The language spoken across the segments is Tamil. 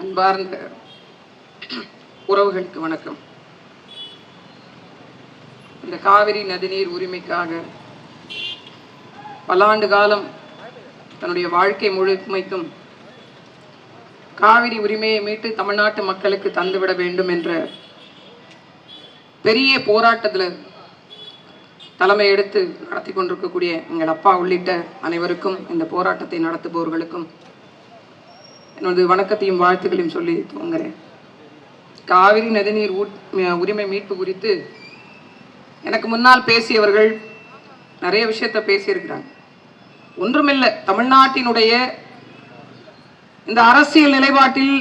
அன்பார்ந்த உறவுகளுக்கு வணக்கம். இந்த காவிரி நதிநீர் உரிமைக்காக பல்லாண்டு காலம் தன்னுடைய வாழ்க்கை முழுமைக்கும் காவிரி உரிமையை மீட்டு தமிழ்நாட்டு மக்களுக்கு தந்துவிட வேண்டும் என்ற பெரிய போராட்டத்தில் தலைமை எடுத்து நடத்தி கொண்டிருக்கக்கூடிய எங்கள் அப்பா உள்ளிட்ட அனைவருக்கும், இந்த போராட்டத்தை நடத்துபவர்களுக்கும் எனது வணக்கத்தையும் வாழ்த்துக்களையும் சொல்லி துவங்குறேன். காவிரி நதிநீர் உரிமை மீட்பு குறித்து எனக்கு முன்னால் பேசியவர்கள் நிறைய விஷயத்தை பேசியிருக்கிறாங்க. ஒன்றுமில்லை, தமிழ்நாட்டினுடைய இந்த அரசியல் நிலைப்பாட்டில்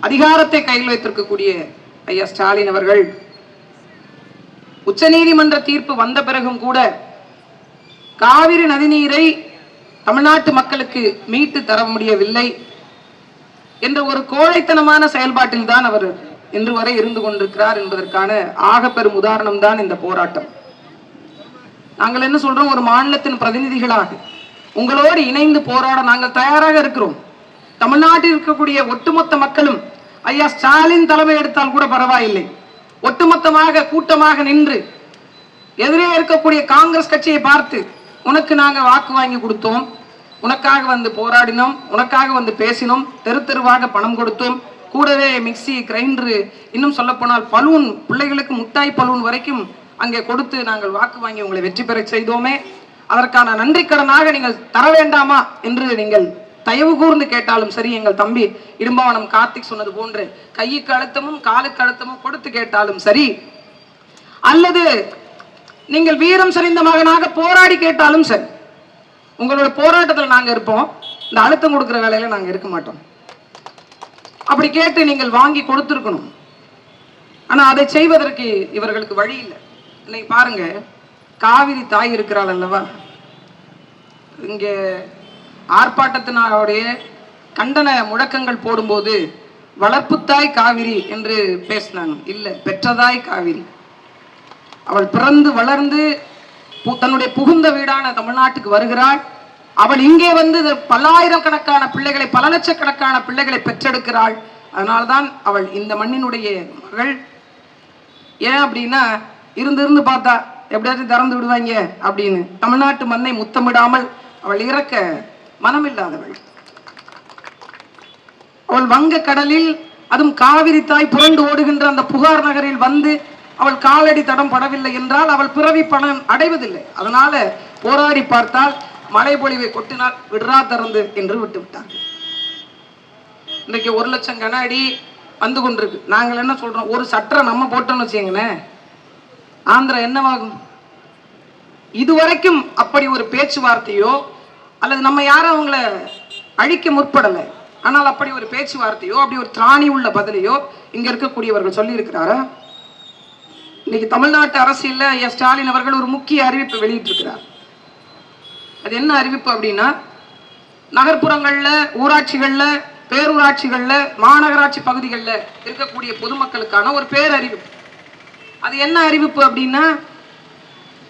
அதிகாரத்தை கையில் வைத்திருக்கக்கூடிய ஐயா ஸ்டாலின் அவர்கள் உச்சநீதிமன்ற தீர்ப்பு வந்த பிறகும் கூட காவிரி நதிநீரை தமிழ்நாட்டு மக்களுக்கு மீட்டு தர முடியவில்லை என்ற ஒரு கோழைத்தனமான செயல்பாட்டில் தான் அவர் இன்று வரை இருந்து கொண்டிருக்கிறார் என்பதற்கான ஆகப்பெரும் உதாரணம் தான் இந்த போராட்டம். நாங்கள் என்ன சொல்றோம், ஒரு மாநிலத்தின் பிரதிநிதிகளாக உங்களோடு இணைந்து போராட நாங்கள் தயாராக இருக்கிறோம். தமிழ்நாட்டில் இருக்கக்கூடிய ஒட்டுமொத்த மக்களும் ஐயா ஸ்டாலின் தலைமை எடுத்தால் கூட பரவாயில்லை, ஒட்டுமொத்தமாக கூட்டமாக நின்று எதிரே இருக்கக்கூடிய காங்கிரஸ் கட்சியை பார்த்து, உனக்கு நாங்கள் வாக்கு வாங்கி கொடுத்தோம், உனக்காக வந்து போராடினோம், உனக்காக வந்து பேசினோம், தெரு தெருவாக பணம் கொடுத்தோம், கூடவே மிக்சி, கிரைண்டரு, இன்னும் சொல்ல போனால் பலூன், பிள்ளைகளுக்கு முட்டாய் பலூன் வரைக்கும் அங்கே கொடுத்து நாங்கள் வாக்கு வாங்கி உங்களை வெற்றி பெற செய்தோமே, அதற்கான நன்றி கடனாக நீங்கள் தர வேண்டாமா என்று நீங்கள் தயவு கூர்ந்து கேட்டாலும் சரி, எங்கள் தம்பி இடும்பாவனம் கார்த்திக் சொன்னது போன்று கைக்கு அழுத்தமும் காலுக்கு அழுத்தமும் கொடுத்து கேட்டாலும் சரி, அல்லது நீங்கள் வீரம் சரிந்த மகனாக போராடி கேட்டாலும் சரி, உங்களோட போராட்டத்தில் நாங்கள் இருப்போம். இந்த அழுத்தம் கொடுக்குற வேலையில நாங்கள் இருக்க மாட்டோம். அப்படி கேட்டு நீங்கள் வாங்கி கொடுத்துருக்கணும். ஆனா அதை செய்வதற்கு இவர்களுக்கு வழி இல்லை. இன்னைக்கு பாருங்க, காவிரி தாய் இருக்கிறாள் அல்லவா, இங்க ஆர்ப்பாட்டத்தினுடைய கண்டன முழக்கங்கள் போடும்போது வளர்ப்புத்தாய் காவிரி என்று பேசினாங்க. இல்லை, பெற்றதாய் காவிரி. அவள் பிறந்து வளர்ந்து தன்னுடைய புகுந்த வீடான தமிழ்நாட்டுக்கு வருகிறாள். அவள் இங்கே வந்து பல்லாயிரக்கணக்கான பிள்ளைகளை, பல லட்சக்கணக்கான பிள்ளைகளை பெற்றெடுக்கிறாள். அதனால்தான் அவள் இந்த மண்ணினுடைய மகள். ஏன் அப்படின்னா, இருந்து பார்த்தா எப்படியாச்சும் திறந்து விடுவாங்க அப்படின்னு தமிழ்நாட்டு மண்ணை முத்தமிடாமல் அவள் இறக்க மனமில்லாதவள். அவள் வங்க கடலில், அதுவும் காவிரி தாய் புரண்டு ஓடுகின்ற அந்த புகார் நகரில் வந்து அவள் காலடி தடம் படவில்லை என்றால் அவள் பிறவி பலன் அடைவதில்லை. அதனால போராடி பார்த்தால் மழை பொழிவை கொட்டினால் விடுறா திறந்து என்று விட்டு விட்டார்கள். இன்றைக்கு 1 லட்சம் கன அடி வந்து கொண்டிருக்கு. நாங்கள் என்ன சொல்றோம், ஒரு சட்டரை நம்ம போட்டோம்னு வச்சுங்களேன், ஆந்திரா என்னவாகும்? இதுவரைக்கும் அப்படி ஒரு பேச்சுவார்த்தையோ, அல்லது நம்ம யாரும் அவங்கள அழிக்க முற்படலை, ஆனால் அப்படி ஒரு பேச்சுவார்த்தையோ, அப்படி ஒரு திராணி உள்ள பதிலையோ இங்க இருக்கக்கூடியவர்கள் சொல்லி இருக்கிறாரா? இன்னைக்கு தமிழ்நாட்டு அரசியல்ல ஐயா ஸ்டாலின் அவர்கள் ஒரு முக்கிய அறிவிப்பு வெளியிட்டிருக்கிறார். அது என்ன அறிவிப்பு அப்படின்னா, நகர்ப்புறங்கள்ல, ஊராட்சிகள்ல, பேரூராட்சிகள்ல, மாநகராட்சி பகுதிகளில் இருக்கக்கூடிய பொதுமக்களுக்கான ஒரு பேரறிவிப்பு. அது என்ன அறிவிப்பு அப்படின்னா,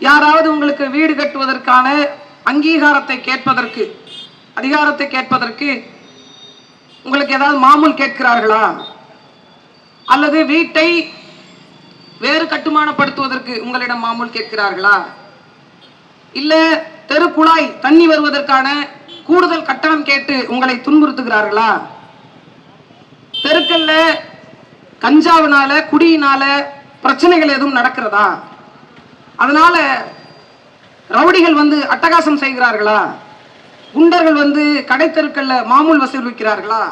யாராவது உங்களுக்கு வீடு கட்டுவதற்கான அங்கீகாரத்தை கேட்பதற்கு, அதிகாரத்தை கேட்பதற்கு உங்களுக்கு ஏதாவது மாமூல் கேட்கிறார்களா, அல்லது வீட்டை வேறு கட்டுமானப்படுத்துவதற்கு உங்களிடம் மாமூல் கேட்கிறார்களா, இல்ல தெரு குழாய் தண்ணி வருவதற்கான கூடுதல் கட்டணம் கேட்டு உங்களை துன்புறுத்துகிறார்களா, தெருக்கல்ல கஞ்சாவினால, குடியினால பிரச்சனைகள் எதுவும் நடக்கிறதா, அதனால ரவுடிகள் வந்து அட்டகாசம் செய்கிறார்களா, குண்டர்கள் வந்து கடை தெருக்கல்ல மாமூல் வசூலிக்கிறார்களா,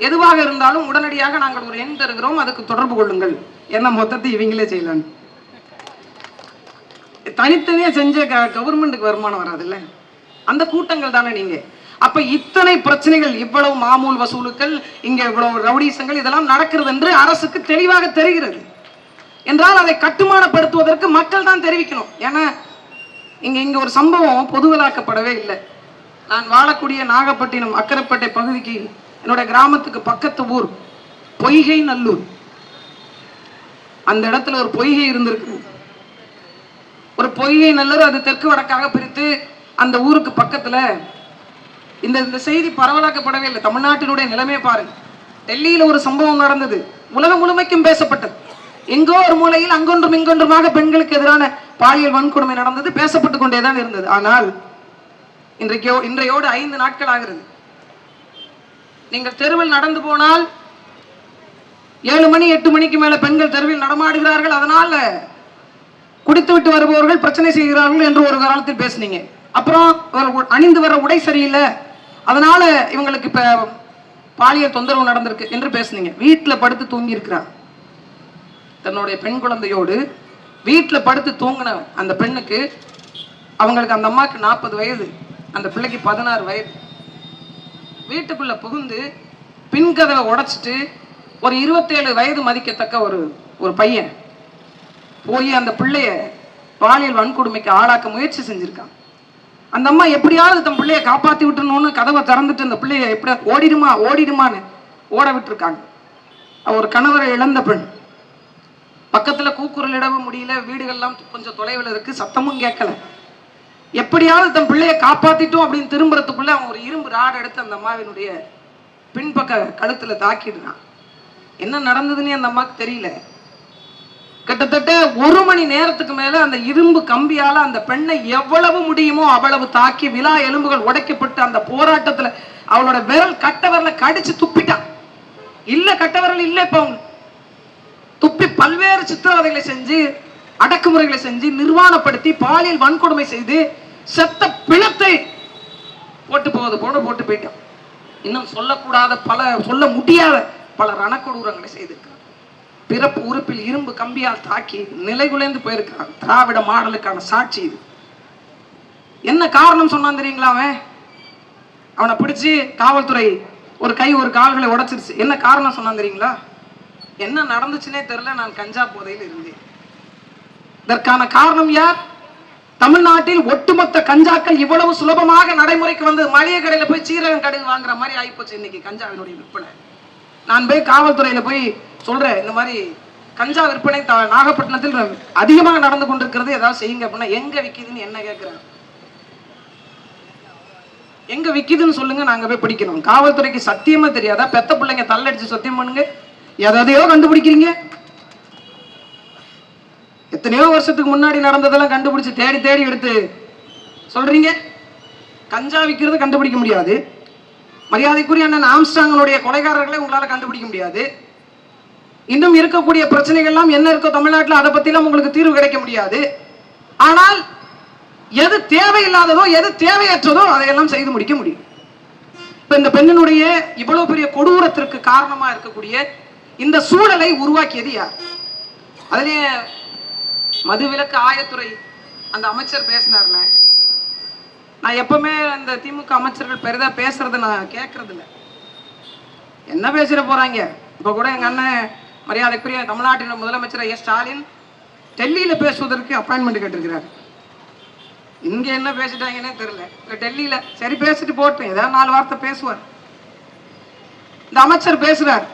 எதுவாக இருந்தாலும் உடனடியாக நாங்கள் ஒரு எண் தருகிறோம், அதுக்கு தொடர்பு கொள்ளுங்கள். என்ன மொத்தத்தை இவங்களே செய்யலாம். தனித்தனியா செஞ்ச கவர்மெண்ட்டுக்கு வருமானம் வராதுல்ல, அந்த கூட்டங்கள் தானே நீங்க. அப்ப இத்தனை பிரச்சனைகள், இவ்வளவு மாமூல் வசூலுக்கள், இங்க இவ்வளவு ரவுடிசங்கள், இதெல்லாம் நடக்கிறது என்று அரசுக்கு தெளிவாக தெரிகிறது என்றால் அதை கட்டுமானப்படுத்துவதற்கு மக்கள் தான் தெரிவிக்கணும். ஏன்னா இங்க ஒரு சம்பவம் பொதுவலாக்கப்படவே இல்லை. நான் வாழக்கூடிய நாகப்பட்டினம் அக்கரைப்பேட்டை பகுதிக்கு, என்னோட கிராமத்துக்கு பக்கத்து ஊர் பொய்கை நல்லூர். அந்த இடத்துல ஒரு பொய்கை இருந்திருக்கு. ஒரு பொய்கை நல்லூர், அது தெற்கு வடக்காக பிரித்து அந்த ஊருக்கு பக்கத்துல இந்த செய்தி பரவலாக்கப்படவே இல்லை. தமிழ்நாட்டினுடைய நிலைமையை பாருங்க. டெல்லியில ஒரு சம்பவம் நடந்தது, உலகம் முழுமைக்கும் பேசப்பட்டது. எங்கோ ஒரு மூலையில் அங்கொன்றும் இங்கொன்றுமாக பெண்களுக்கு எதிரான பாலியல் வன்கொடுமை நடந்தது, பேசப்பட்டுக் கொண்டேதான் இருந்தது. ஆனால் இன்றையோடு 5 நாட்கள் ஆகிறது. நீங்கள் தெருவில் நடந்து போனால் 7 மணி 8 மணிக்கு மேல பெண்கள் தெருவில் நடமாடுகிறார்கள், அதனால குடித்துவிட்டு வருபவர்கள் பிரச்சனை செய்கிறார்கள் என்று ஒரு காலத்தில் பேசுனீங்க. அப்புறம் அணிந்து வர உடை சரியில்லை, அதனால இவங்களுக்கு இப்ப பாலியல் தொந்தரவு நடந்திருக்கு என்று பேசுனீங்க. வீட்டில் படுத்து தூங்கி இருக்கிறார் தன்னுடைய பெண் குழந்தையோடு, வீட்டில் படுத்து தூங்கின அந்த பெண்ணுக்கு, அவங்களுக்கு அந்த அம்மாக்கு 40 வயது, அந்த பிள்ளைக்கு 16 வயது. வீட்டுக்குள்ள புகுந்து பின்கதவை உடைச்சிட்டு ஒரு 27 வயது மதிக்கத்தக்க ஒரு பையன் போய் அந்த பிள்ளைய பாலியல் வன்கொடுமைக்கு ஆளாக்க முயற்சி செஞ்சிருக்கான். அந்த அம்மா எப்படியாவது தன் பிள்ளைய காப்பாத்தி விட்டுணும்னு கதவை திறந்துட்டு அந்த பிள்ளைய எப்படியா ஓடிடுமான்னு ஓட விட்டுருக்காங்க. ஒரு கணவரை இழந்த பெண், பக்கத்துல கூக்குரலிடவும் முடியல, வீடுகள்லாம் கொஞ்சம் தொலைவில் இருக்கு, சத்தமும் கேட்கல. எப்படியாவது தன் பிள்ளைய காப்பாத்திட்டோம் அப்படின்னு திரும்புறதுக்குள்ள அவன் ஒரு இரும்பு ராடு எடுத்து அந்த அம்மாவினுடைய பின்பக்க கழுத்துல தாக்கிடுறான். என்ன நடந்ததுன்னு அந்த அம்மாவுக்கு தெரியல. கிட்டத்தட்ட 1 மணி நேரத்துக்கு மேல அந்த இரும்பு கம்பியால அந்த பெண்ணை எவ்வளவு முடியுமோ அவ்வளவு தாக்கி விலா எலும்புகள் உடைக்கப்பட்டு அந்த போராட்டத்துல அவளோட கட்டவரல கடிச்சு துப்பிட்டான். இல்ல கட்டவரல் இல்ல, இப்ப துப்பி பல்வேறு சித்திரவதைகளை செஞ்சு, அடக்குமுறைகளை செஞ்சு, நிர்வாணப்படுத்தி, பாலியல் வன்கொடுமை செய்து, செத்த பிணத்தை போட்டு போயிட்டான். இன்னும் சொல்லக்கூடாத சொல்ல முடியாத பல ரணக்கொடூரங்களை செய்திருக்கிறார். பிறப்பு உறுப்பில் இரும்பு கம்பியால் தாக்கி நிலைகுலைந்து போயிருக்கிறான். திராவிட மாடலுக்கான சாட்சி இது. என்ன காரணம் சொன்னான் தெரியுங்களா? அவனை பிடிச்சு காவல்துறை ஒரு கை ஒரு கால்களை உடைச்சிருச்சு. என்ன காரணம் சொன்னான் தெரியுங்களா? என்ன நடந்துச்சுன்னே தெரியல, நான் கஞ்சா போதையில் இருந்தேன். இதற்கான காரணம் யார்? தமிழ்நாட்டில் ஒட்டுமொத்த கஞ்சாக்கள் இவ்வளவு சுலபமாக நடைமுறைக்கு வந்து மளிகை கடையில போய் சீரகம் கடுகு வாங்குற மாதிரி ஆயிப்போச்சு இன்னைக்கு கஞ்சாவினுடைய விற்பனை. நான் போய் காவல்துறையில போய் சொல்றேன், இந்த மாதிரி கஞ்சா விற்பனை நாகப்பட்டினத்தில் அதிகமாக நடந்து கொண்டிருக்கிறது, ஏதாவது செய்யுங்க அப்படின்னா, எங்க விக்குதுன்னு என்ன கேட்கிறாங்க. எங்க விக்குதுன்னு சொல்லுங்க, நாங்க போய் பிடிக்கணும். காவல்துறைக்கு சத்தியமா தெரியாதா? பெத்த பிள்ளைங்க தள்ளடிச்சு சத்தியம் பண்ணுங்க, எதையோ கண்டுபிடிக்கிறீங்க. எத்தனையோ வருஷத்துக்கு முன்னாடி நடந்ததெல்லாம் கண்டுபிடிச்சு தேடி எடுத்து சொல்றீங்க. கஞ்சா விற்கிறது கண்டுபிடிக்க முடியாது. மரியாதைக்குரிய அண்ணன் ஆம்ஸ்ட்ராங்கனுடைய கொலைகாரர்களை உங்களால கண்டுபிடிக்க முடியாது. இன்னும் இருக்கக்கூடிய பிரச்சனைகள் எல்லாம் என்ன இருக்கோ தமிழ்நாட்டில், அதை பத்திலாம் உங்களுக்கு தீர்வு கிடைக்க முடியாது. ஆனால் எது தேவையில்லாததோ எது தேவையற்றதோ அதையெல்லாம் செய்து முடிக்க முடியும். இப்ப இந்த பெண்ணினுடைய இவ்வளவு பெரிய கொடூரத்திற்கு காரணமா இருக்கக்கூடிய இந்த சூழலை உருவாக்கியது யார்? அதுலயே மதுவிலக்கு ஆயத்துறை அந்த அமைச்சர் பேசினார்ல, நான் எப்பவுமே அந்த திமுக அமைச்சர்கள் பெரிதா பேசுறதை நான் கேட்கறது இல்லை. என்ன பேசிட போறாங்க? இப்ப கூட எங்க அண்ணன் மரியாதைக்குரிய தமிழ்நாட்டின் முதலமைச்சர் எஸ் ஸ்டாலின் டெல்லியில பேசுவதற்கு அப்பாயின்மெண்ட் கேட்டிருக்கிறார். இங்க என்ன பேசிட்டாங்கன்னே தெரியல. டெல்லியில சரி பேசிட்டு போட்டேன், ஏதாவது 4 வார்த்தை பேசுவார். இந்த அமைச்சர் பேசுறார்.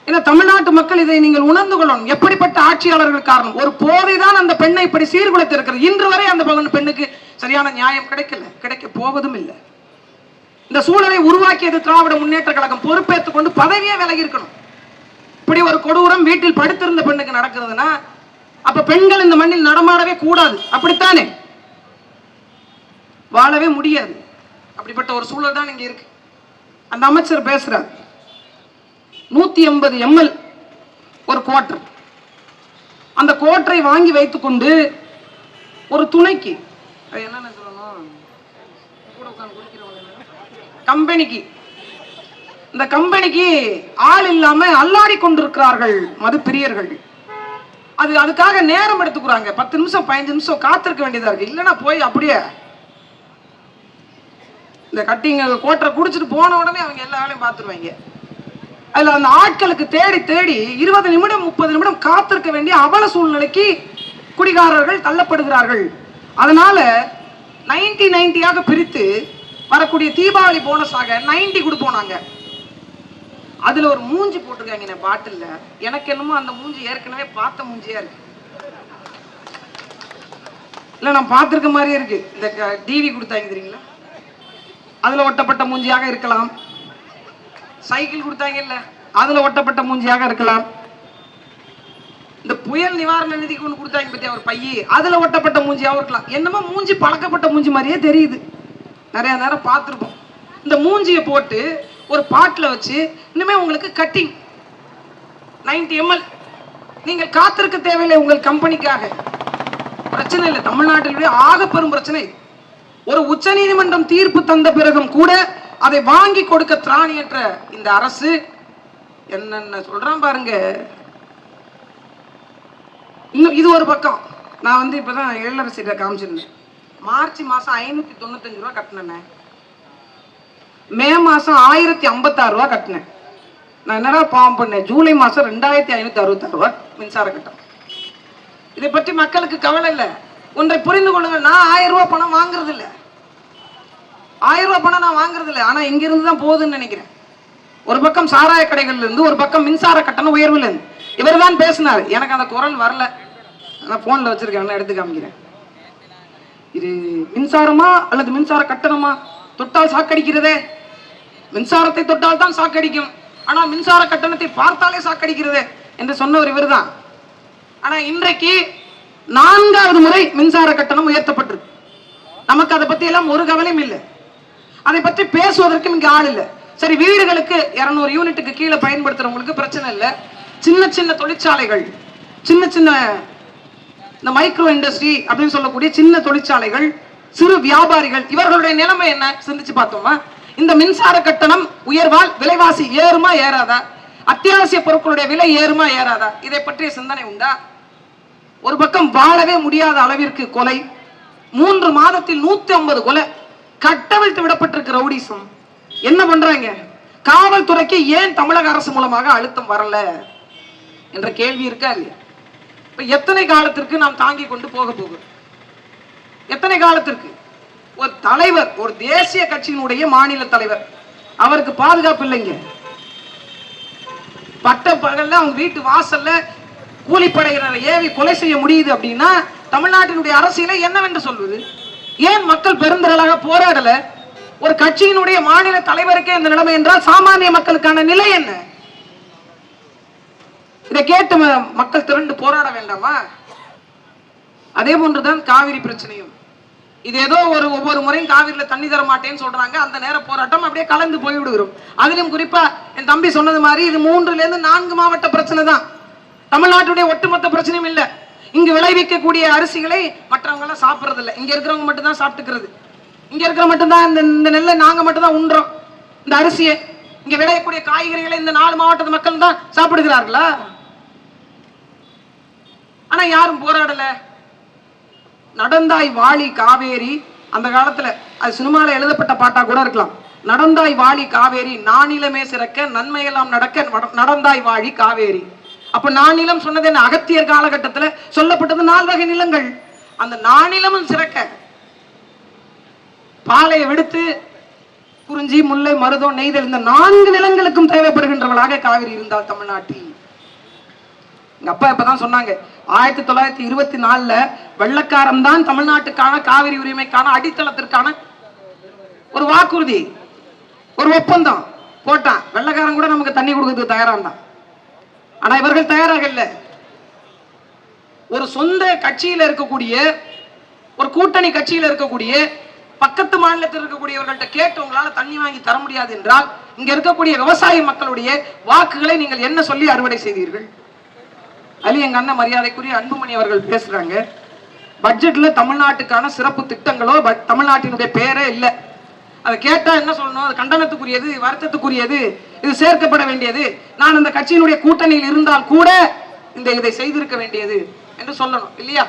ஏன்னா தமிழ்நாட்டு மக்கள் இதை நீங்கள் உணர்ந்து கொள்ளணும். எப்படிப்பட்ட ஆட்சியாளர்கள் காரணம்? ஒரு போதைதான் அந்த பெண்ணை இப்படி சீர்குலைத்து இருக்கிறது. இன்று வரை அந்த பெண்ணுக்கு சரியான நியாயம் கிடைக்க போவதும் இல்லை. இந்த சூழலை உருவாக்கியது திராவிட முன்னேற்ற கழகம். பொறுப்பேற்றுக் கொண்டு பதவியே விலகி இருக்கணும். இப்படி ஒரு கொடூரம் வீட்டில் படுத்திருந்த பெண்ணுக்கு நடக்கிறதுனா அப்ப பெண்கள் இந்த மண்ணில் நடமாடவே கூடாது, அப்படித்தானே? வாழவே முடியாது. அப்படிப்பட்ட ஒரு சூழல் தான் இங்க இருக்கு. அந்த அமைச்சர் பேசுறார், 180 ml ஒரு குவார்டர், அந்த குவார்டரை வாங்கி வைத்துக் கொண்டு ஒரு துணைக்கு என்னன்னு சொல்லணும், கம்பெனிக்கு, இந்த கம்பெனிக்கு ஆள் இல்லாம அல்லாடி கொண்டிருக்கிறார்கள் மது பிரியர்கள். அதுக்காக நேரம் எடுத்துக்கிறாங்க. 10 நிமிஷம் 15 நிமிஷம் காத்திருக்க வேண்டியதா இருக்கு. இல்லைன்னா போய் அப்படியே இந்த கட்டிங்க கோட்டரை குடிச்சிட்டு போன உடனே அவங்க எல்லா வேலையும் பார்த்துருவாங்க. அதுல அந்த ஆட்களுக்கு தேடி 20 நிமிடம் 30 நிமிடம் காத்திருக்க வேண்டிய அவல சூழ்நிலைக்கு குடிகாரர்கள் தள்ளப்படுகிறார்கள். அதனால 90-90 பிரித்து வரக்கூடிய தீபாவளி போனஸாக 90 கொடுப்போம் நாங்க. அதுல ஒரு மூஞ்சி போட்டிருக்காங்க பாட்டில்ல. எனக்கு என்னமோ அந்த மூஞ்சி ஏற்கனவே பார்த்த மூஞ்சியா இருக்கு. இல்ல நான் பார்த்திருக்க மாதிரியே இருக்கு. இந்த டிவி கொடுத்தாங்க தெரியுங்களா, அதுல ஒட்டப்பட்ட மூஞ்சியாக இருக்கலாம். சைக்கிள் கொடுத்தாங்க இல்ல, அதுல ஒட்டப்பட்ட மூஞ்சியாக இருக்கலாம். இந்த புயல் நிவாரண நிதிக்கு ஒன்று கொடுத்தாங்க பத்தி அவர் பையி, அதுல ஒட்டப்பட்ட மூஞ்சியாகவும் இருக்கலாம். என்னமோ மூஞ்சி பழக்கப்பட்ட மூஞ்சி மாதிரியே தெரியுது. நிறைய நேரம் பார்த்துருப்போம். இந்த மூஞ்சியை போட்டு ஒரு பாட்டில் வச்சு இனிமே உங்களுக்கு கட்டிங் 90 ml நீங்கள் காத்திருக்க தேவையில்லை உங்கள் கம்பெனிக்காக. பிரச்சனை இல்லை. தமிழ்நாட்டிலுடைய ஆக பெரும் பிரச்சனை. ஒரு உச்ச நீதிமன்றம் தீர்ப்பு தந்த பிறகும் கூட அதை வாங்கி கொடுக்க திராணியற்ற இந்த அரசு என்னென்ன சொல்றான் பாருங்க. இன்னும் இது ஒரு பக்கம். நான் வந்து இப்பதான் எழிலரசிட்ட காமிச்சிருந்தேன். மார்ச் மாசம் 595 ரூபா கட்டினேன். மே மாசம் 1056 ரூபா கட்டினேன். நான் என்னடா பாவம் பண்ணேன், ஜூலை மாசம் 2566 ரூபா மின்சார கட்டணம். இதை பற்றி மக்களுக்கு கவலை இல்லை. ஒன்றை புரிந்து கொள்ளுங்க, நான் 1000 ரூபாய் பணம் வாங்குறது இல்லை. 1000 ரூபாய் பணம் நான் வாங்குறது இல்லை. ஆனா இங்க இருந்து தான் போகுதுன்னு நினைக்கிறேன். ஒரு பக்கம் சாராய கடைகள்ல இருந்து, ஒரு பக்கம் மின்சார கட்டணம் உயர்வுல இருந்து. இவர் தான் பேசினார். எனக்கு அந்த குரல் வரல, நான் போன்ல வச்சிருக்கேன், எடுத்து காமிக்கிறேன். இது மின்சாரமா அல்லது மின்சார கட்டணமா? தொட்டால் சாக்கடிக்கிறதே. மின்சாரத்தை தொட்டால் தான் சாக்கடிக்கும், ஆனா மின்சார கட்டணத்தை பார்த்தாலே சாக்கடிக்கிறதே என்று சொன்னவர் இவர் தான். ஆனா இன்றைக்கு 4வது முறை மின்சார கட்டணம் உயர்த்தப்பட்டிருக்கு. நமக்கு அதை பத்தி எல்லாம் ஒரு கவலையும் இல்லை. அதை பற்றி பேசுவதற்கும் இங்க ஆள் இல்லை. சரி, வீடுகளுக்கு 200 யூனிட்டுக்கு கீழே பயன்படுத்துறவங்களுக்கு பிரச்சனை இல்லை. சின்ன சின்ன தொழிற்சாலைகள், சின்ன சின்ன இந்த மைக்ரோ இண்டஸ்ட்ரி அப்படின்னு சொல்லக்கூடிய சின்ன தொழிற்சாலைகள், சிறு வியாபாரிகள், இவர்களுடைய நிலைமை என்ன சிந்திச்சு பார்த்தோமா? இந்த மின்சார கட்டணம் உயர்வால் விலைவாசி ஏறுமா ஏறாதா? அத்தியாவசிய பொருட்களுடைய விலை ஏறுமா ஏறாதா? இதை பற்றிய சிந்தனை உண்டா? ஒரு பக்கம் வாழவே முடியாத அளவிற்கு கொலை, 3 மாதத்தில் 150 கொலை, கட்டவிழ்த்து விடப்பட்டிருக்கிற ரவுடிசம். என்ன பண்றாங்க? காவல்துறைக்கு ஏன் தமிழக அரசு மூலமாக அழுத்தம் வரல என்ற கேள்வி இருக்கா இல்லையா? இப்ப எத்தனை காலத்திற்கு நாம் தாங்கி கொண்டு போக போகிறோம்? எத்தனை காலத்திற்கு? ஒரு தலைவர், ஒரு தேசிய கட்சியினுடைய மாநில தலைவர், அவருக்கு பாதுகாப்பு இல்லைங்க. பட்ட பகல்ல அவங்க வீட்டு வாசல்ல கூலிப்படையினரை ஏவி கொலை செய்ய முடியுது அப்படின்னா தமிழ்நாட்டினுடைய அரசியலை என்னவென்று சொல்வது? ஏன் மக்கள் பெருந்திரளாக போராடல? ஒரு கட்சியினுடைய மாநில தலைவருக்கே இந்த நிலைமை என்றால் சாமானிய மக்களுக்கான நிலை என்ன? இதை கேட்டு மக்கள் திரண்டு போராட வேண்டாமா? அதே போன்றுதான் காவிரி பிரச்சனையும். இது ஏதோ ஒவ்வொரு முறையும் காவிரியில தண்ணி தர மாட்டேன்னு சொல்றாங்க. அந்த நேர போராட்டம் அப்படியே கலந்து போய்விடுகிறோம். அதிலும் குறிப்பா என் தம்பி சொன்னது மாதிரி இது 3லிருந்து 4 மாவட்ட பிரச்சனை தான். தமிழ்நாட்டுடைய ஒட்டுமொத்த பிரச்சனையும் இல்லை. இங்கு விளைவிக்கக்கூடிய அரிசிகளை மற்றவங்க எல்லாம் சாப்பிடுறது இல்லை. இங்க இருக்கிறவங்க மட்டும் தான் சாப்பிட்டுக்கிறது. இங்க இருக்கிற மட்டும்தான் இந்த நெல்லை நாங்க மட்டும் தான் உண்றோம். இந்த அரிசியை, இங்க விளையக்கூடிய காய்கறிகளை இந்த 4 மாவட்டத்து மக்கள் தான் சாப்பிடுகிறார்களா? ஆனா யாரும் போராடல. நடந்தாய் வாழி காவேரி, அந்த காலத்துல அது சினிமால எழுதப்பட்ட பாட்டா கூட இருக்கலாம். நடந்தாய் வாழி காவேரி, நானிலமே சிறக்க நன்மையெல்லாம் நடக்க நடந்தாய் வாழி காவேரி. அப்ப நானிலம் சொன்னது என்ன? அகத்தியர் காலகட்டத்துல சொல்லப்பட்டது 4 வகை நிலங்கள். அந்த நானிலமும் சிறக்க பாலையை விடுத்து குறிஞ்சி, முல்லை, மருதம், நெய்தல், இந்த 4 நிலங்களுக்கும் தேவைப்படுகின்றவளாக காவிரி இருந்தால் தமிழ்நாட்டில். எங்க அப்பா இப்பதான் சொன்னாங்க, 1924 வெள்ளக்காரன் தான் தமிழ்நாட்டுக்கான காவிரி உரிமைக்கான அடித்தளத்திற்கான ஒரு வாக்குறுதி, ஒரு ஒப்பந்தம் போட்டான். வெள்ளக்காரன் கூட நமக்கு தண்ணி கொடுக்கறதுக்கு தயாராண்டான். ஆனா இவர்கள் தயாராக இல்லை. ஒரு சொந்த கட்சியில இருக்கக்கூடிய, ஒரு கூட்டணி கட்சியில இருக்கக்கூடிய, பக்கத்து மாநிலத்தில் இருக்கக்கூடியவர்கள்ட்ட கேட்டு உங்களால தண்ணி வாங்கி தர முடியாது என்றால் இங்க இருக்கக்கூடிய விவசாய மக்களுடைய வாக்குகளை நீங்கள் என்ன சொல்லி அறுவடை செய்தீர்கள்? அதுல எங்க அண்ணன் மரியாதைக்குரிய அன்புமணி அவர்கள் பேசுறாங்க, பட்ஜெட்ல தமிழ்நாட்டுக்கான சிறப்பு திட்டங்களோ தமிழ்நாட்டினுடைய பேரே இல்லை. அதை கேட்டா என்ன சொல்லணும்? அது கண்டனத்துக்குரியது, வருத்தத்துக்குரியது, இது சேர்க்கப்பட வேண்டியது, நான் அந்த கட்சியினுடைய கூட்டணியில் இருந்தால் கூட இதை செய்திருக்க வேண்டியது என்று சொல்லணும் இல்லையா?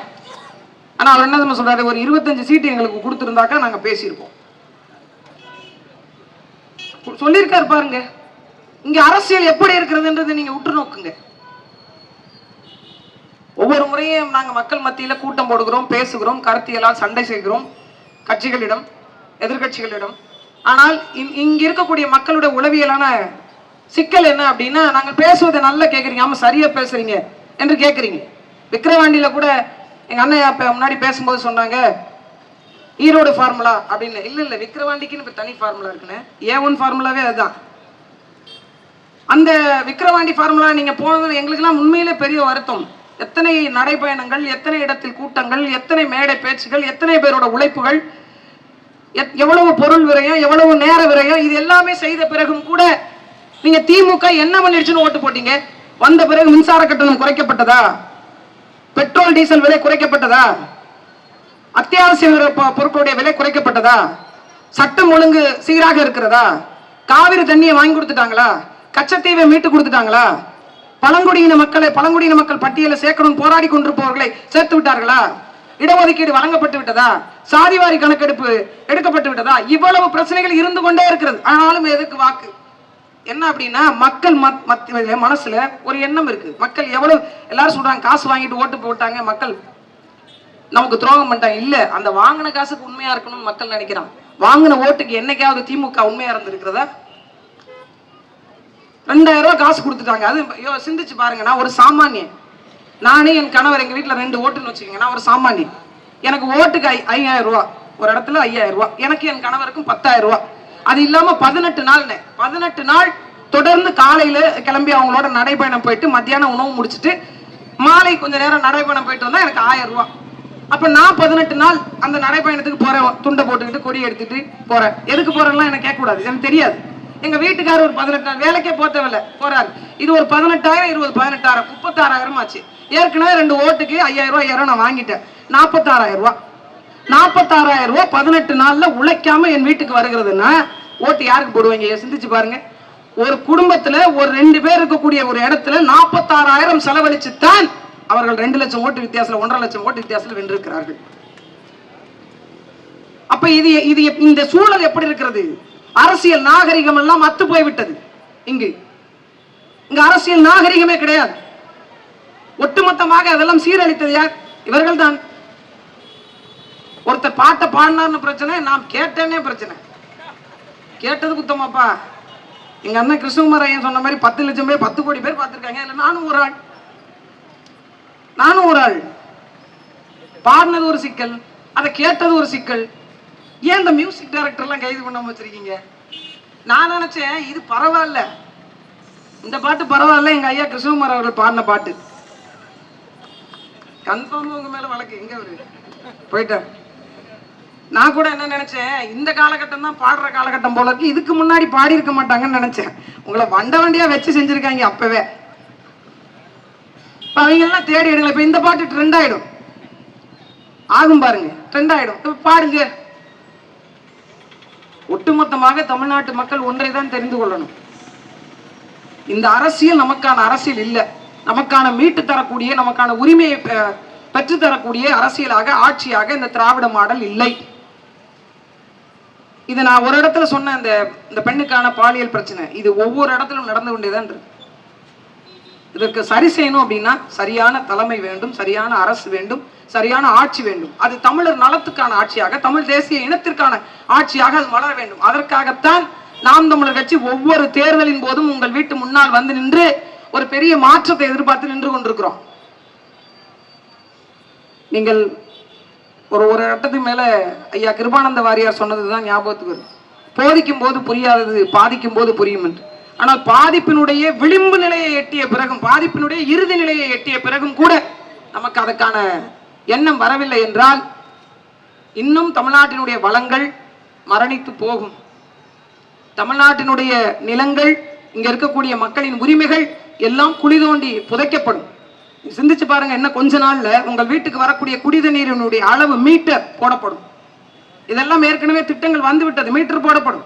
ஆனா அவர் என்ன சொல்றாரு? ஒரு 25 சீட்டு எங்களுக்கு கொடுத்திருந்தாக்கா நாங்க பேசியிருப்போம் சொல்லியிருக்காரு. பாருங்க இங்க அரசியல் எப்படி இருக்கிறதுன்றது நீங்க உற்று நோக்குங்க. ஒவ்வொரு முறையும் நாங்க மக்கள் மத்தியில கூட்டம் போடுகிறோம், பேசுகிறோம், கருத்தியலால் சண்டை செய்கிறோம் கட்சிகளிடம், எதிர்கட்சிகளிடம். ஆனால் இங்க இருக்கக்கூடிய மக்களுடைய உளவியலான சிக்கல் என்ன அப்படின்னா, நாங்கள் பேசுவதை நல்லா கேட்குறீங்க, ஆமா சரியா பேசுறீங்க என்று கேட்குறீங்க. விக்கிரவாண்டியில கூட எங்க அண்ணன் முன்னாடி பேசும்போது சொன்னாங்க ஈரோடு ஃபார்முலா அப்படின்னு. இல்ல விக்கிரவாண்டிக்குன்னு இப்ப தனி ஃபார்முலா இருக்குன்னு. A1 ஃபார்முலாவே அதுதான். அந்த விக்கிரவாண்டி ஃபார்முலா நீங்க போனது எங்களுக்கெல்லாம் உண்மையிலே பெரிய வருத்தம். எத்தனை நடைபயணங்கள், எத்தனை இடத்தில் கூட்டங்கள், எத்தனை மேடை பேச்சுகள், எத்தனை பேரோட உழைப்புகள், எவ்வளவு பொருள் விரயம், எவ்வளவு நேர விரயம், இது எல்லாமே செய்த பிறகும் கூட நீங்க திமுக என்ன பண்ணிடுச்சுன்னு ஓட்டு போட்டீங்க. வந்த பிறகு மின்சார கட்டணம் குறைக்கப்பட்டதா? பெட்ரோல் டீசல் விலை குறைக்கப்பட்டதா? அத்தியாவசிய பொருட்களுடைய விலை குறைக்கப்பட்டதா? சட்டம் ஒழுங்கு சீராக இருக்கிறதா? காவிரி தண்ணியை வாங்கி கொடுத்துட்டாங்களா? கச்சத்தீவை மீட்டு கொடுத்துட்டாங்களா? பழங்குடியின மக்கள் பட்டியலை சேர்க்கணும் போராடி கொண்டிருப்பவர்களை சேர்த்து விட்டார்களா? இடஒதுக்கீடு வழங்கப்பட்டு விட்டதா? சாதிவாரி கணக்கெடுப்பு எடுக்கப்பட்டு விட்டதா? இவ்வளவு பிரச்சனைகள் இருந்து கொண்டே இருக்கிறது. ஆனாலும் எதுக்கு வாக்கு? என்ன அப்படின்னா, மக்கள் மனசுல ஒரு எண்ணம் இருக்கு. மக்கள் எவ்வளவு எல்லாரும் சொல்றாங்க காசு வாங்கிட்டு ஓட்டு போட்டாங்க, மக்கள் நமக்கு துரோகம் பண்ணிட்டாங்க. இல்ல, அந்த வாங்கின காசுக்கு உண்மையா இருக்கணும்னு மக்கள் நினைக்கிறான். வாங்கின ஓட்டுக்கு என்னைக்காவது திமுக உண்மையா இருந்திருக்கிறதா? 2000 ரூபாய் காசு கொடுத்துட்டாங்க. அது சிந்திச்சு பாருங்க. நான் ஒரு சாமானியன். நானே என் கணவர் எங்க வீட்டுல 2 ஓட்டுன்னு வச்சுக்கோங்க. நான் ஒரு சாமானியன். எனக்கு ஓட்டுக்கு 5000 ரூபாய், ஒரு இடத்துல 5000 ரூபாய், எனக்கு என் கணவருக்கும் 10000 ரூபாய். அது இல்லாம 18 நாள் தொடர்ந்து காலையில கிளம்பி அவங்களோட நடைபயணம் போயிட்டு மத்தியானம் உணவு முடிச்சுட்டு மாலை கொஞ்ச நேரம் நடைபயணம் போயிட்டு வந்தா எனக்கு 1000 ரூபாய். அப்ப நான் 18 நாள் அந்த நடைபயணத்துக்கு போறேன், துண்டை போட்டுக்கிட்டு கொடி எடுத்துட்டு போறேன். எதுக்கு போறேன்லாம் எனக்கு கேட்க கூடாது, எனக்கு தெரியாது. எங்க வீட்டுக்காரர் ஒரு 18 நாள் வேலைக்கே போத்தவில்லை போறாரு. இது ஒரு 18000, 20, 18000, 36000 ஆச்சு. ஏற்கனவே 2 ஓட்டுக்கு 5000 ரூபாய் நான் வாங்கிட்டேன். 46000 ரூபாய். 46000 ரூபாய் 18 நாள்ல உழைக்காம என் வீட்டுக்கு வருகிறதுன்னா ஓட்டு யாருக்கு போடுவாங்க? சிந்திச்சு பாருங்க. ஒரு குடும்பத்துல ஒரு 2 பேர் இருக்கக்கூடிய ஒரு இடத்துல 46000 செலவழிச்சு தான் அவர்கள் 2 லட்சம் ஓட்டு வித்தியாசம், 1.5 லட்சம் ஓட்டு வித்தியாசத்தில் வென்றிருக்கிறார்கள். அப்ப இது இந்த சூழல் எப்படி இருக்கிறது? அரசியல் நாகரிகம் எல்லாம் அத்து போய்விட்டது. இங்கு அரசியல் நாகரிகமே கிடையாது. ஒட்டுமொத்தமாக அதெல்லாம் சீரழித்தது யார்? இவர்கள் தான். ஒருத்தர் பாட்டை பாடினார்னு பிரச்சனை, நாம் கேட்டேன்னே பிரச்சனை. கேட்டது குத்தமாப்பா. எங்க அண்ணன் கிருஷ்ணகுமார் ஐயன் சொன்ன மாதிரி 10 லட்சம் பேர் 10 கோடி பேர் பார்த்திருக்காங்க. இல்ல நானும் ஒரு ஆள். பாடினது ஒரு சிக்கல், அதை கேட்டது ஒரு சிக்கல். ஏன் இந்த மியூசிக் டைரக்டர் எல்லாம் கைது பண்ணாம வச்சிருக்கீங்க? நான் நினைச்சேன் இது பரவாயில்ல, இந்த பாட்டு பரவாயில்ல, எங்க ஐயா கிருஷ்ணகுமார் அவர்கள் பாடின பாட்டு. கன்ஃபார்மா உங்க மேல வழக்கு எங்க போயிட்டார். நான் கூட என்ன நினைச்சேன், இந்த காலகட்டம் தான் பாடுற காலகட்டம் போல இருக்கு, இதுக்கு முன்னாடி பாடி இருக்க மாட்டாங்கன்னு நினைச்சேன். உங்களை வண்டியா வச்சு செஞ்சிருக்காங்க அப்பவே. அவங்க எல்லாம் தேடி எடுங்க. இப்ப இந்த பாட்டு ட்ரெண்ட் ஆயிடும், ஆகும் பாருங்க, ட்ரெண்ட் ஆயிடும். பாடுங்க. ஒட்டுமொத்தமாக தமிழ்நாட்டு மக்கள் ஒன்றை தான் தெரிந்து கொள்ளணும். இந்த அரசியல் நமக்கான அரசியல் இல்ல. நமக்கான மீட்டு தரக்கூடிய, நமக்கான உரிமையை பெற்று தரக்கூடிய அரசியலாக, ஆட்சியாக இந்த திராவிட மாடல் இல்லை. இது நான் ஒரு இடத்துல சொன்ன இந்த பெண்ணுக்கான பாலியல் பிரச்சனை, இது ஒவ்வொரு இடத்திலும் நடந்து கொண்டேதான் இருக்கு. இதற்கு சரி செய்யணும் அப்படின்னா சரியான தலைமை வேண்டும், சரியான அரசு வேண்டும், சரியான ஆட்சி வேண்டும். அது தமிழர் நலத்துக்கான ஆட்சியாக, தமிழ் தேசிய இனத்திற்கான ஆட்சியாக அது மலர வேண்டும். அதற்காகத்தான் நாம் தமிழர் கட்சி ஒவ்வொரு தேர்தலின் போதும் உங்கள் வீட்டு முன்னால் வந்து நின்று ஒரு பெரிய மாற்றத்தை எதிர்பார்த்து நின்று கொண்டிருக்கிறோம். நீங்கள் ஒரு கட்டத்துக்கு மேல ஐயா கிருபானந்த வாரியார் சொன்னதுதான் ஞாபகத்துக்கு வரும். போதிக்கும் போது புரியாதது பாதிக்கும் போது புரியும் என்று. ஆனால் பாதிப்பினுடைய விளிம்பு நிலையை எட்டிய பிறகும், பாதிப்பினுடைய இறுதி நிலையை எட்டிய பிறகும் கூட நமக்கு அதற்கான எண்ணம் வரவில்லை என்றால் இன்னும் தமிழ்நாட்டினுடைய வளங்கள் மரணித்து போகும். தமிழ்நாட்டினுடைய நிலங்கள், இங்க இருக்கக்கூடிய மக்களின் உரிமைகள் எல்லாம் குழி தோண்டி புதைக்கப்படும். சிந்திச்சு பாருங்க, என்ன கொஞ்ச நாள்ல உங்கள் வீட்டுக்கு வரக்கூடிய குடிநீரினுடைய அளவு மீட்டர் போடப்படும். இதெல்லாம் ஏற்கனவே திட்டங்கள் வந்து விட்டது. மீட்டர் போடப்படும்.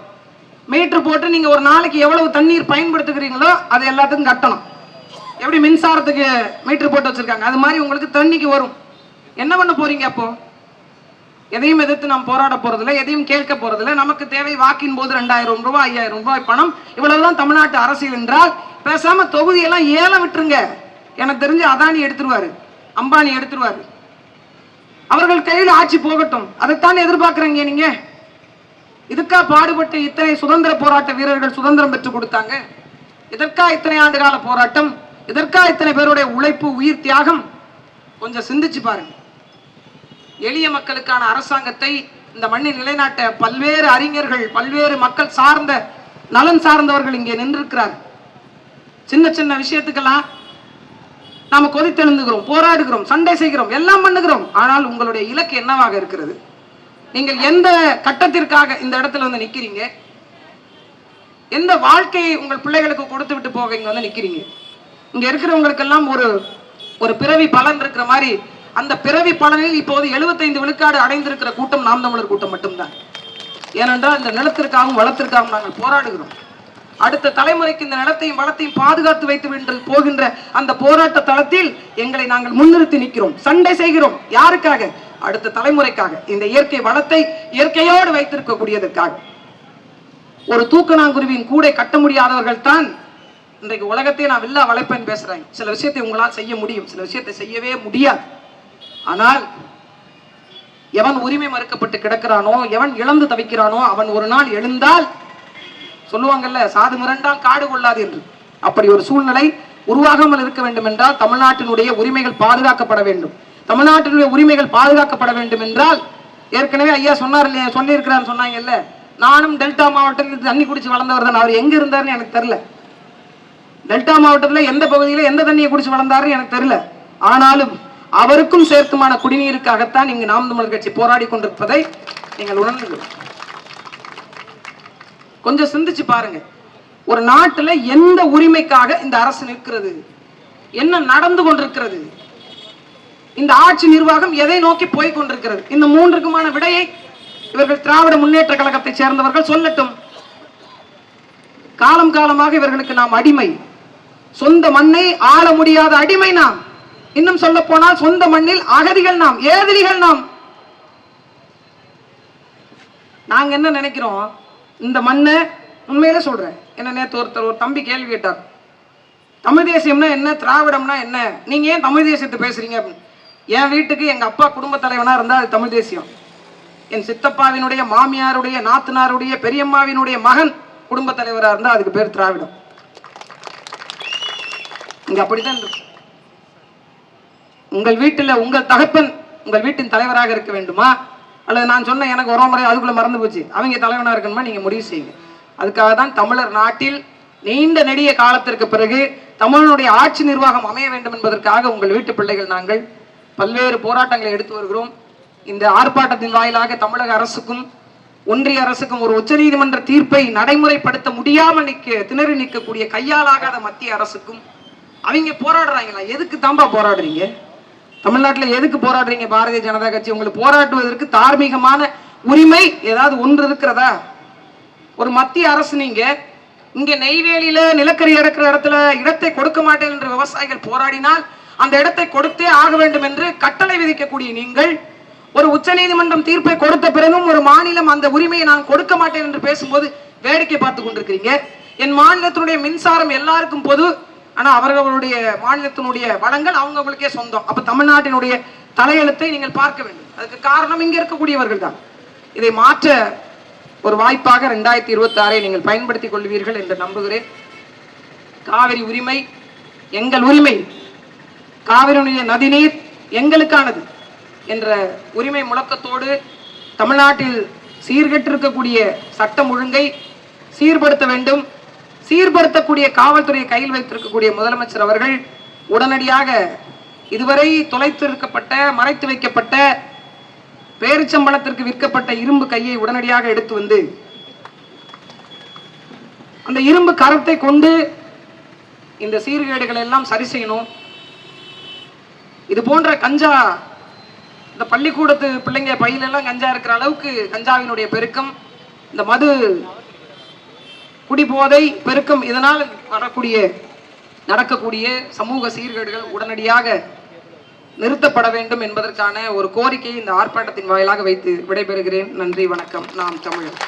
மீட்டர் போட்டு நீங்க ஒரு நாளைக்கு எவ்வளவு தண்ணீர் பயன்படுத்துகிறீங்களோ அது எல்லாத்துக்கும் கட்டணும். எப்படி மின்சாரத்துக்கு மீட்டர் போட்டு வச்சிருக்காங்க, அது மாதிரி உங்களுக்கு தண்ணிக்கு வரும். என்ன பண்ண போறீங்க அப்போ? எதையும் எதிர்த்து நாம் போராட போறதில்லை, எதையும் கேட்க போறதில்லை. நமக்கு தேவை வாக்கின் போது 2000 ரூபாய் 5000 ரூபாய் பணம், இவ்வளவுதான் தமிழ்நாட்டு அரசியல் என்றால் பேசாம தொகுதியெல்லாம் ஏலம் விட்டுருங்க. எனக்கு தெரிஞ்சு அதானி எடுத்துருவாரு, அம்பானி எடுத்துருவாரு. அவர்கள் கையில் ஆட்சி போகட்டும். அதைத்தான் எதிர்பார்க்கிறீங்க நீங்க. இதுக்கா பாடுபட்டு இத்தனை சுதந்திர போராட்ட வீரர்கள் சுதந்திரம் பெற்றுக் கொடுத்தாங்க? இதற்கா இத்தனை ஆண்டு கால போராட்டம்? இதற்கா இத்தனை பேருடைய உழைப்பு, உயிர் தியாகம்? கொஞ்சம் சிந்திச்சு பாருங்க. எளிய மக்களுக்கான அரசாங்கத்தை இந்த மண்ணில் நிலைநாட்ட பல்வேறு அறிஞர்கள், பல்வேறு மக்கள் சார்ந்த நலன் சார்ந்தவர்கள் இங்கே நின்றிருக்கிறார். சின்ன சின்ன விஷயத்துக்கெல்லாம் நாம கொதித்தெழுந்துகிறோம், போராடுகிறோம், சண்டை செய்கிறோம், எல்லாம் பண்ணுகிறோம். ஆனால் உங்களுடைய இலக்கு என்னவாக இருக்கிறது? நீங்கள் எந்த கட்டத்திற்காக இந்த இடத்துல வந்து நிக்கிறீங்க? எந்த வாழ்க்கையை உங்கள் பிள்ளைகளுக்கு கொடுத்து விட்டு போக இங்க வந்து நிக்கிறீங்க? இங்க இருக்கிறவங்களுக்கெல்லாம் ஒரு பிறவி பலன் இருக்கிற மாதிரி, அந்த பிறவி பலனில் இப்போது 75 விழுக்காடு அடைந்திருக்கிற கூட்டம் நாம் தமிழர் கூட்டம் மட்டும்தான். ஏனென்றால் இந்த நிலத்திற்காகவும் வளத்திற்காகவும் நாங்கள் போராடுகிறோம். அடுத்த தலைமுறைக்கு இந்த நிலத்தையும் வளத்தையும் பாதுகாத்து வைத்து போகின்ற அந்த போராட்ட தளத்தில் எங்களை நாங்கள் முன்னிறுத்தி நிற்கிறோம், சண்டை செய்கிறோம். யாருக்காக? அடுத்த தலைமுறைக்காக, இந்த இயற்கை வளத்தை இயற்கையோடு வைத்திருக்கக்கூடியதற்காக. ஒரு தூக்கணாங்குருவியின் கூடை கட்ட முடியாதவர்கள் தான் இன்றைக்கு உலகத்தை நான் வில்லா வளைப்பேன் பேசுறேன். சில விஷயத்தை உங்களால் செய்ய முடியும், சில விஷயத்தை செய்யவே முடியாது. ஆனால் எவன் உரிமை மறுக்கப்பட்டு கிடக்கிறானோ, எவன் இழந்து தவிக்கிறானோ, அவன் ஒரு நாள் எழுந்தால் சொல்லுவாங்கல்ல, சாது மிரண்டால் காடு கொள்ளாது என்று. அப்படி ஒரு சூழ்நிலை உருவாகாமல் இருக்க வேண்டும் என்றால் தமிழ்நாட்டினுடைய உரிமைகள் பாதுகாக்கப்பட வேண்டும். தமிழ்நாட்டினுடைய உரிமைகள் பாதுகாக்கப்பட வேண்டும் என்றால், ஏற்கனவே ஐயா சொன்னார் இல்லையா, சொல்லியிருக்கிறார் சொன்னாங்கல்ல, நானும் டெல்டா மாவட்டத்தில் தண்ணி குடிச்சு வளர்ந்தவர் தான். அவர் எங்க இருந்தாருன்னு எனக்கு தெரியல. டெல்டா மாவட்டத்தில் எந்த பகுதியில் எந்த தண்ணியை குடிச்சு வளர்ந்தாருன்னு எனக்கு தெரியல. ஆனாலும் அவருக்கும் சேர்த்துமான குடிநீருக்காகத்தான் இங்கு நாம் தமிழர் கட்சி போராடி கொண்டிருப்பதை நீங்கள் உணர்ந்து கொஞ்சம் சிந்திச்சு பாருங்க. ஒரு நாட்டுல எந்த உரிமைக்காக இந்த அரசு நிற்கிறது? என்ன நடந்து கொண்டிருக்கிறது? இந்த ஆட்சி நிர்வாகம் எதை நோக்கி போய் கொண்டிருக்கிறது? இந்த மூன்றுக்குமான விடையை இவர்கள் திராவிட முன்னேற்ற கழகத்தை சேர்ந்தவர்கள் சொல்லட்டும். காலம் காலமாக இவர்களுக்கு நாம் அடிமை. சொந்த மண்ணை ஆள முடியாத அடிமை நாம். இன்னும் சொல்ல போனால் சொந்த மண்ணில் அகதிகள் நாம், ஏதிலிகள் நாம். நாங்க என்ன நினைக்கிறோம்? இந்த மண்ணை உண்மையில சொல்றேன். என்ன நேற்று ஒரு தம்பி கேள்வி கேட்டார், தமிழ் தேசியம்னா என்ன, திராவிடம்னா என்ன, நீங்க ஏன் தமிழ் தேசியத்தை பேசுறீங்க அப்படின்னு. என் வீட்டுக்கு எங்க அப்பா குடும்ப தலைவனா இருந்தா அது தமிழ் தேசியம். என் சித்தப்பாவினுடைய மாமியாருடைய நாத்தனாருடைய பெரியம்மாவினுடைய மகன் குடும்ப தலைவரா இருந்தா அதுக்கு பேர் திராவிடம். இங்க அப்படித்தான் இருக்கு. உங்கள் வீட்டுல உங்கள் தகப்பன் உங்கள் வீட்டின் தலைவராக இருக்க வேண்டுமா, அல்லது நான் சொன்ன எனக்கு ஒரு முறை அதுக்குள்ள மறந்து போச்சு அவங்க தலைவனா இருக்கணுமா, நீங்க முடிவு செய்யுங்க. அதுக்காக தான் தமிழர் நாட்டில் நீண்ட நெடிய காலத்திற்கு பிறகு தமிழனுடைய ஆட்சி நிர்வாகம் அமைய வேண்டும் என்பதற்காக உங்கள் வீட்டு பிள்ளைகள் நாங்கள் பல்வேறு போராட்டங்களை எடுத்து வருகிறோம். இந்த ஆர்ப்பாட்டத்தின் வாயிலாக தமிழக அரசுக்கும் ஒன்றிய அரசுக்கும் ஒரு உச்சநீதிமன்ற தீர்ப்பை நடைமுறைப்படுத்த முடியாமல் திணறி நிற்கக்கூடிய கையாலாகாத மத்திய அரசுக்கும் அவங்க போராடுறாங்களா? எதுக்கு தாம்பா போராடுறீங்க? தமிழ்நாட்டில் எதுக்கு போராடுறீங்க? பாரதிய ஜனதா கட்சி உங்களுக்கு போராடுவதற்கு தார்மீகமான உரிமை ஏதாவது ஒன்று இருக்கிறதா? ஒரு மத்திய அரசு நீங்க இங்க நெய்வேலியில நிலக்கரி எடுக்கிற இடத்துல இடத்தை கொடுக்க மாட்டேன் என்று விவசாயிகள் போராடினால் அந்த இடத்தை கொடுத்தே ஆக வேண்டும் என்று கட்டளை விதிக்கக்கூடிய நீங்கள் ஒரு உச்சநீதிமன்றம் தீர்ப்பை கொடுத்த பிறகும் ஒரு மாநிலம் அந்த உரிமையை நான் கொடுக்க மாட்டேன் என்று பேசும்போது வேடிக்கை பார்த்து கொண்டிருக்கிறீங்க. என் மாநிலத்தினுடைய மின்சாரம் எல்லாருக்கும் பொது, ஆனா அவர்களுடைய மாநிலத்தினுடைய வளங்கள் அவங்களுக்கே சொந்தம். அப்ப தமிழ்நாட்டினுடைய தலையெழுத்தை நீங்கள் பார்க்க வேண்டும். அதுக்கு காரணம் இங்க இருக்கக்கூடியவர்கள் தான். இதை மாற்ற ஒரு வாய்ப்பாக 2026 நீங்கள் பயன்படுத்திக் கொள்வீர்கள் என்று நம்புகிறேன். காவிரி உரிமை எங்கள் உரிமை, காவிரியுடைய நதிநீர் எங்களுக்கானது என்ற உரிமை முழக்கத்தோடு தமிழ்நாட்டில் சீர்கெட்டிருக்கக்கூடிய சட்டம் ஒழுங்கை சீர்படுத்த வேண்டும். சீர்படுத்தக்கூடிய காவல்துறையை கையில் வைத்திருக்கக்கூடிய முதலமைச்சர் அவர்கள் உடனடியாக இதுவரை தொலைத்திருக்கப்பட்ட மறைத்து வைக்கப்பட்ட பேரிச்சம்பளத்திற்கு விற்கப்பட்ட இரும்பு கையை உடனடியாக எடுத்து வந்து அந்த இரும்பு கரத்தை கொண்டு இந்த சீர்கேடுகளை எல்லாம் சரி செய்யணும். இது போன்ற கஞ்சா, இந்த பள்ளிக்கூடத்து பிள்ளைங்க பையிலெல்லாம் கஞ்சா இருக்கிற அளவுக்கு கஞ்சாவினுடைய பெருக்கம், இந்த மது குடிபோதை பெருக்கம், இதனால் நடக்கக்கூடிய சமூக சீர்கேடுகள் உடனடியாக நிறுத்தப்பட வேண்டும் என்பதற்கான ஒரு கோரிக்கையை இந்த ஆர்ப்பாட்டத்தின் வாயிலாக வைத்து விடைபெறுகிறேன். நன்றி, வணக்கம். நாம் தமிழர்.